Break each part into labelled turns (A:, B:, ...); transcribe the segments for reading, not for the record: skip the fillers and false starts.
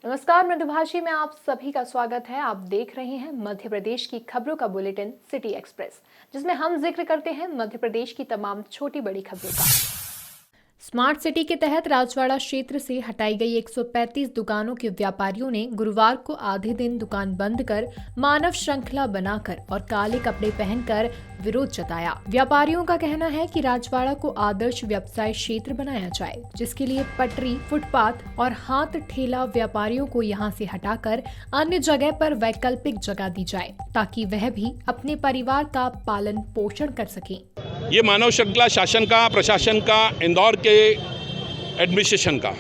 A: नमस्कार, मृदुभाषी में आप सभी का स्वागत है। आप देख रहे हैं मध्य प्रदेश की खबरों का बुलेटिन सिटी एक्सप्रेस, जिसमें हम जिक्र करते हैं मध्य प्रदेश की तमाम छोटी बड़ी खबरों का। स्मार्ट सिटी के तहत राजवाड़ा क्षेत्र से हटाई गई 135 दुकानों के व्यापारियों ने गुरुवार को आधे दिन दुकान बंद कर मानव श्रृंखला बनाकर और काले कपड़े पहनकर विरोध जताया। व्यापारियों का कहना है कि राजवाड़ा को आदर्श व्यवसाय क्षेत्र बनाया जाए, जिसके लिए पटरी, फुटपाथ और हाथ ठेला व्यापारियों को यहां से हटाकर अन्य जगह पर वैकल्पिक जगह दी जाए, ताकि वह भी अपने परिवार का पालन पोषण कर सकें।
B: ये मानव श्रृंखला शासन का, प्रशासन का, इंदौर के एडमिनिस्ट्रेशन का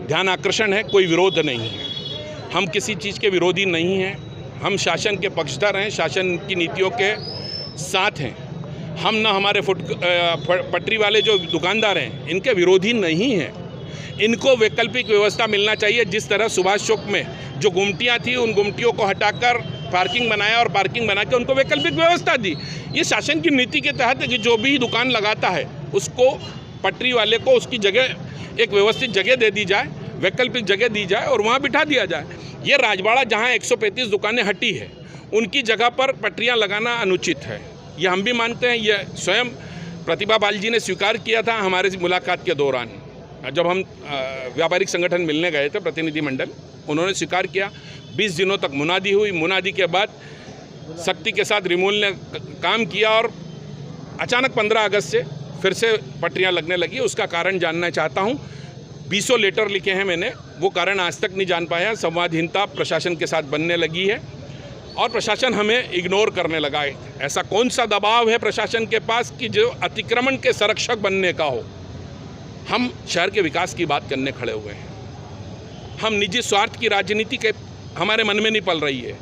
B: ध्यान आकर्षण है, कोई विरोध नहीं है। हम किसी चीज़ के विरोधी नहीं हैं, हम शासन के पक्षधर हैं, शासन की नीतियों के साथ हैं। हम ना हमारे पटरी वाले जो दुकानदार हैं इनके विरोधी नहीं हैं। इनको वैकल्पिक व्यवस्था मिलना चाहिए। जिस तरह सुभाष चौक में जो गुमटियाँ थी, उन गुमटियों को हटाकर पार्किंग बनाया और पार्किंग बना के उनको वैकल्पिक व्यवस्था दी। ये शासन की नीति के तहत है कि जो भी दुकान लगाता है उसको, पटरी वाले को उसकी जगह एक व्यवस्थित जगह दे दी जाए, वैकल्पिक जगह दी जाए और वहाँ बिठा दिया जाए। ये राजवाड़ा जहाँ 135 दुकानें हटी है, उनकी जगह पर पटरियाँ लगाना अनुचित है। ये हम भी मानते हैं। ये स्वयं प्रतिभा बाल जी ने स्वीकार किया था हमारे मुलाकात के दौरान, जब हम व्यापारिक संगठन मिलने गए थे, प्रतिनिधिमंडल, उन्होंने स्वीकार किया। 20 दिनों तक मुनादी हुई। मुनादी के बाद सख्ती के साथ रिमूल ने काम किया और अचानक 15 अगस्त से फिर से पटरियां लगने लगी। उसका कारण जानना चाहता हूं। 20 लेटर लिखे हैं मैंने, वो कारण आज तक नहीं जान पाया। संवादहीनता प्रशासन के साथ बनने लगी है और प्रशासन हमें इग्नोर करने लगा है। ऐसा कौन सा दबाव है प्रशासन के पास कि जो अतिक्रमण के संरक्षक बनने का हो? हम शहर के विकास की बात करने खड़े हुए हैं। हम निजी स्वार्थ की राजनीति के हमारे मन में नहीं पल रही है।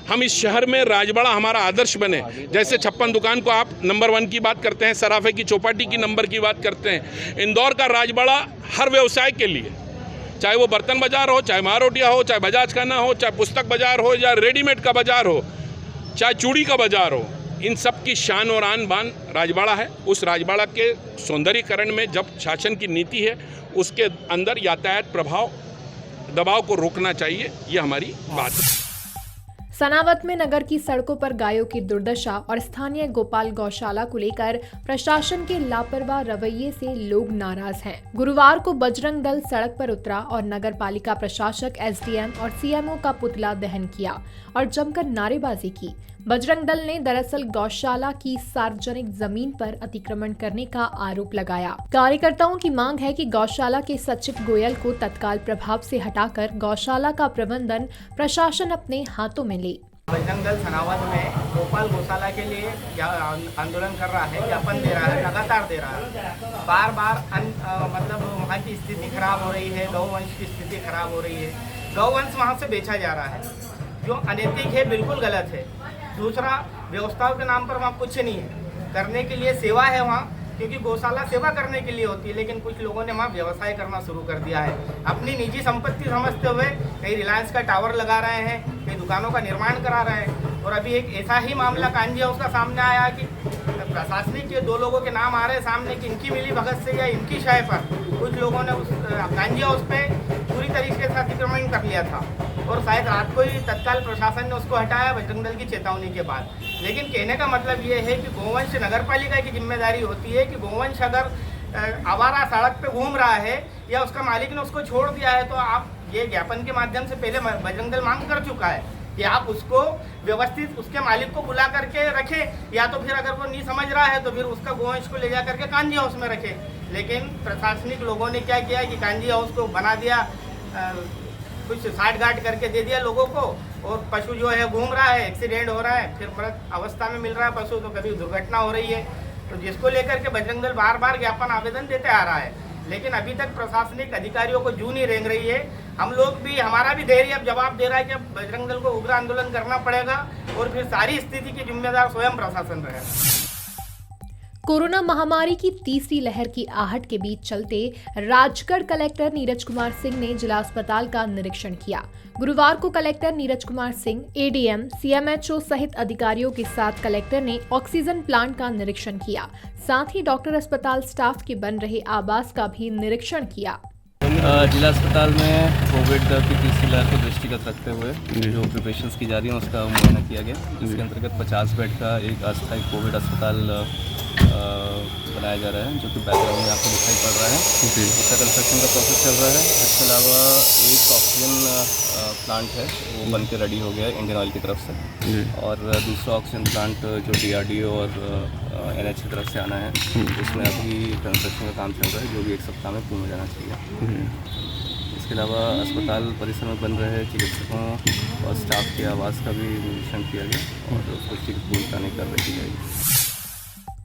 B: हम इस शहर में राजवाड़ा हमारा आदर्श बने। जैसे 56 दुकान को आप नंबर 1 की बात करते हैं, सराफे की चौपाटी की नंबर की बात करते हैं। इंदौर का राजवाड़ा हर व्यवसाय के लिए, चाहे वो बर्तन बाजार हो, चाहे मारोटिया हो, चाहे बजाज खाना हो, चाहे पुस्तक बाजार हो, या रेडीमेड का बाजार हो, चाहे चूड़ी का बाजार हो, इन सब की शान और आन बान राजवाड़ा है। उस राजवाड़ा के सौंदर्यीकरण में जब शासन की नीति है, उसके अंदर यातायात प्रभाव दबाव को रोकना चाहिए। ये हमारी बात है।
A: सनावत में नगर की सड़कों पर गायों की दुर्दशा और स्थानीय गोपाल गौशाला को लेकर प्रशासन के लापरवाह रवैये से लोग नाराज हैं। गुरुवार को बजरंग दल सड़क पर उतरा और नगर पालिका प्रशासक, एसडीएम और सीएमओ का पुतला दहन किया और जमकर नारेबाजी की। बजरंग दल ने दरअसल गौशाला की सार्वजनिक जमीन पर अतिक्रमण करने का आरोप लगाया। कार्यकर्ताओं की मांग है कि गौशाला के सचिव गोयल को तत्काल प्रभाव से हटाकर गौशाला का प्रबंधन प्रशासन अपने हाथों में ले।
C: बजरंग दल सनावत में गोपाल गौशाला के लिए आंदोलन कर रहा है, ज्ञापन दे रहा है, लगातार दे रहा है। बार बार मतलब वहाँ की स्थिति खराब हो रही है, गौवंश की स्थिति खराब हो रही है। गौवंश वहाँ से बेचा जा रहा है, जो अनैतिक है, बिल्कुल गलत है। दूसरा, व्यवस्थाओं के नाम पर वहाँ कुछ नहीं है, करने के लिए सेवा है वहाँ, क्योंकि गौशाला सेवा करने के लिए होती है। लेकिन कुछ लोगों ने वहाँ व्यवसाय करना शुरू कर दिया है, अपनी निजी संपत्ति समझते हुए। कहीं रिलायंस का टावर लगा रहे हैं, कहीं दुकानों का निर्माण करा रहे हैं। और अभी एक ऐसा ही मामला कांजी हाउस का सामने आया कि प्रशासनिक के 2 लोगों के नाम आ रहे सामने कि इनकी मिली भगत से या इनकी शय पर कुछ लोगों ने उस कांजी हाउस पे पूरी तरीके से अतिक्रमण कर लिया था और शायद रात को ही तत्काल प्रशासन ने उसको हटाया बजरंग दल की चेतावनी के बाद। लेकिन कहने का मतलब ये है कि गौवंश नगर पालिका की जिम्मेदारी होती है कि गौवंश अगर आवारा सड़क पे घूम रहा है या उसका मालिक ने उसको छोड़ दिया है, तो आप ये ज्ञापन के माध्यम से पहले बजरंग दल मांग कर चुका है कि आप उसको व्यवस्थित उसके मालिक को बुला करके रखें, या तो फिर अगर वो नहीं समझ रहा है तो फिर उसका गोवंश को ले जा करके कांजी हाउस में रखें। लेकिन प्रशासनिक लोगों ने क्या किया कि कांजी हाउस को बना दिया, कुछ साठ गांठ करके दे दिया लोगों को, और पशु जो है घूम रहा है, एक्सीडेंट हो रहा है, फिर मृत अवस्था में मिल रहा है पशु, तो कभी दुर्घटना हो रही है। तो जिसको लेकर के बजरंग दल बार बार ज्ञापन आवेदन देते आ रहा है, लेकिन अभी तक प्रशासनिक अधिकारियों को जू नहीं रेंग रही है। हम लोग भी, हमारा भी धैर्य अब जवाब दे रहा है कि अब बजरंग दल को उग्र आंदोलन करना पड़ेगा और फिर सारी स्थिति की जिम्मेदार स्वयं प्रशासन रहेगा।
A: कोरोना महामारी की तीसरी लहर की आहट के बीच चलते राजगढ़ कलेक्टर नीरज कुमार सिंह ने जिला अस्पताल का निरीक्षण किया। गुरुवार को collector Neeraj Kumar Singh, ADM, CMHO सहित अधिकारियों के साथ कलेक्टर ने ऑक्सीजन प्लांट का निरीक्षण किया। साथ ही डॉक्टर अस्पताल स्टाफ के बन रहे आवास का भी निरीक्षण किया।
D: जिला अस्पताल में कोविड की तीसरी लहर को दृष्टिगत रखते हुए जो प्रिपरेशंस की जा रही हैं उसका मुआयना किया गया। इसके अंतर्गत 50 बेड का एक अस्थायी कोविड अस्पताल बनाया जा रहा है, जो कि बैकग्राउंड में आपको दिखाई पड़ रहा है। इसका कंस्ट्रक्शन का प्रोसेस चल रहा है। इसके अलावा एक ऑक्सीजन प्लांट है, वो बन के रेडी हो गया है इंडियन ऑयल की तरफ से, और दूसरा ऑक्सीजन प्लांट जो DRDO और NH की तरफ से आना है, उसमें अभी कंस्ट्रक्शन का काम चल रहा है, जो भी 1 सप्ताह में पूर्ण हो जाना चाहिए। इसके अलावा अस्पताल परिसर में बन रहे चिकित्सकों और स्टाफ के आवास का भी निरीक्षण किया गया और उसको पूर्ण करने की कार्रवाई की जाएगी।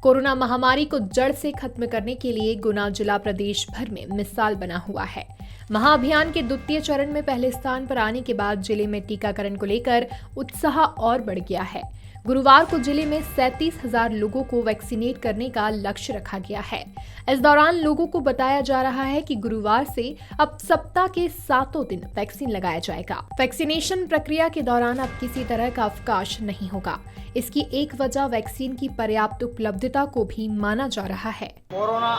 A: कोरोना महामारी को जड़ से खत्म करने के लिए गुना जिला प्रदेश भर में मिसाल बना हुआ है। महाअभियान के द्वितीय चरण में पहले स्थान पर आने के बाद जिले में टीकाकरण को लेकर उत्साह और बढ़ गया है। गुरुवार को जिले में 37,000 लोगों को वैक्सीनेट करने का लक्ष्य रखा गया है। इस दौरान लोगों को बताया जा रहा है कि गुरुवार से अब सप्ताह के 7 दिन वैक्सीन लगाया जाएगा। वैक्सीनेशन प्रक्रिया के दौरान अब किसी तरह का अवकाश नहीं होगा। इसकी एक वजह वैक्सीन की पर्याप्त उपलब्धता को भी माना जा रहा है।
C: कोरोना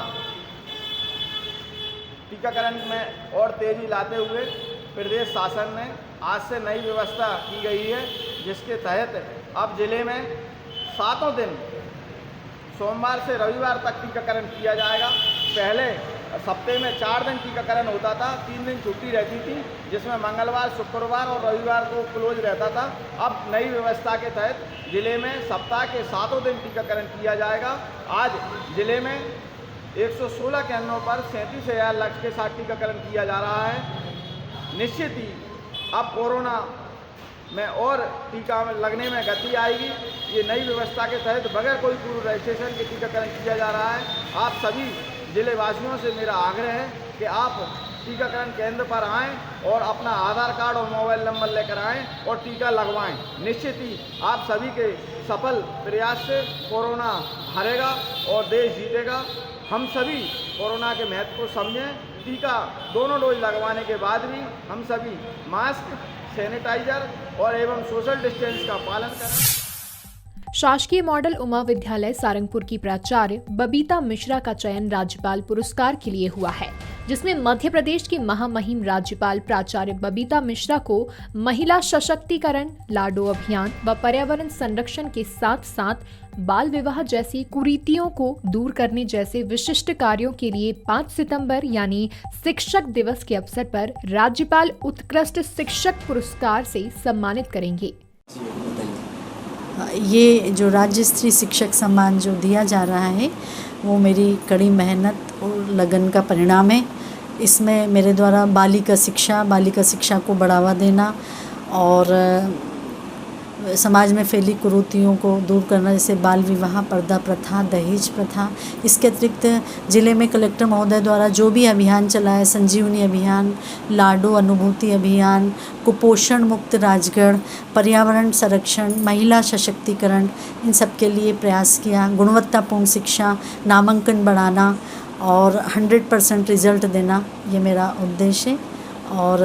C: टीकाकरण में और तेजी लाते हुए प्रदेश शासन ने आज से नई व्यवस्था की गई है, जिसके तहत अब जिले में 7 दिन सोमवार से रविवार तक टीकाकरण किया जाएगा। पहले सप्ते में 4 दिन टीकाकरण होता था, 3 दिन छुट्टी रहती थी, जिसमें मंगलवार, शुक्रवार और रविवार को क्लोज रहता था। अब नई व्यवस्था के तहत जिले में सप्ताह के 7 दिन टीकाकरण किया जाएगा। आज जिले में 116 केंद्रों पर 37,000 लक्ष्य के साथ टीकाकरण किया जा रहा है। निश्चित ही अब कोरोना में और टीका लगने में गति आएगी। ये नई व्यवस्था के तहत बगैर कोई पूर्व रजिस्ट्रेशन के टीकाकरण किया जा रहा है। आप सभी जिले वासियों से मेरा आग्रह है कि आप टीकाकरण केंद्र पर आएं और अपना आधार कार्ड और मोबाइल नंबर लेकर आएं और टीका लगवाएं। निश्चित ही आप सभी के सफल प्रयास से कोरोना हारेगा और देश जीतेगा। हम सभी कोरोना के महत्व को समझें। टीका दोनों डोज लगवाने के बाद भी हम सभी मास्क, सैनिटाइजर और एवं सोशल डिस्टेंस का पालन करें।
A: शासकीय मॉडल उमा विद्यालय सारंगपुर की प्राचार्य बबीता मिश्रा का चयन राज्यपाल पुरस्कार के लिए हुआ है, जिसमें मध्य प्रदेश की महामहिम राज्यपाल प्राचार्य बबीता मिश्रा को महिला सशक्तिकरण, लाडो अभियान व पर्यावरण संरक्षण के साथ साथ बाल विवाह जैसी कुरीतियों को दूर करने जैसे विशिष्ट कार्यों के लिए 5 सितंबर यानी शिक्षक दिवस के अवसर पर राज्यपाल उत्कृष्ट शिक्षक पुरस्कार से सम्मानित करेंगे।
E: ये जो राज्य स्तरीय शिक्षक सम्मान जो दिया जा रहा है वो मेरी कड़ी मेहनत और लगन का परिणाम है। इसमें मेरे द्वारा बालिका शिक्षा को बढ़ावा देना और समाज में फैली कुरीतियों को दूर करना, जैसे बाल विवाह, पर्दा प्रथा, दहेज प्रथा। इसके अतिरिक्त ज़िले में कलेक्टर महोदय द्वारा जो भी अभियान चला है, संजीवनी अभियान, लाडो अनुभूति अभियान, कुपोषण मुक्त राजगढ़, पर्यावरण संरक्षण, महिला सशक्तिकरण, इन सब के लिए प्रयास किया। गुणवत्तापूर्ण शिक्षा, नामांकन बढ़ाना और 100% रिजल्ट देना, ये मेरा उद्देश्य है और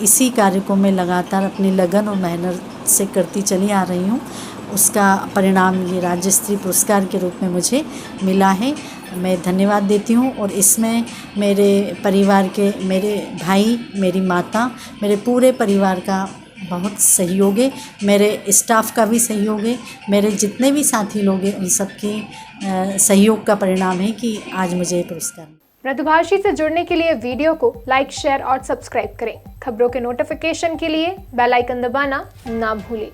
E: इसी कार्य को मैं लगातार अपनी लगन और मेहनत से करती चली आ रही हूँ। उसका परिणाम ये राज्य स्तरीय पुरस्कार के रूप में मुझे मिला है। मैं धन्यवाद देती हूँ और इसमें मेरे परिवार के, मेरे भाई, मेरी माता, मेरे पूरे परिवार का बहुत सहयोग है। मेरे स्टाफ का भी सहयोग है। मेरे जितने भी साथी लोग हैं उन सबके सहयोग का परिणाम है कि आज मुझे ये पुरस्कार।
A: मृदुभाषी से जुड़ने के लिए वीडियो को लाइक, शेयर और सब्सक्राइब करें। खबरों के नोटिफिकेशन के लिए बेल आइकन दबाना ना भूलें।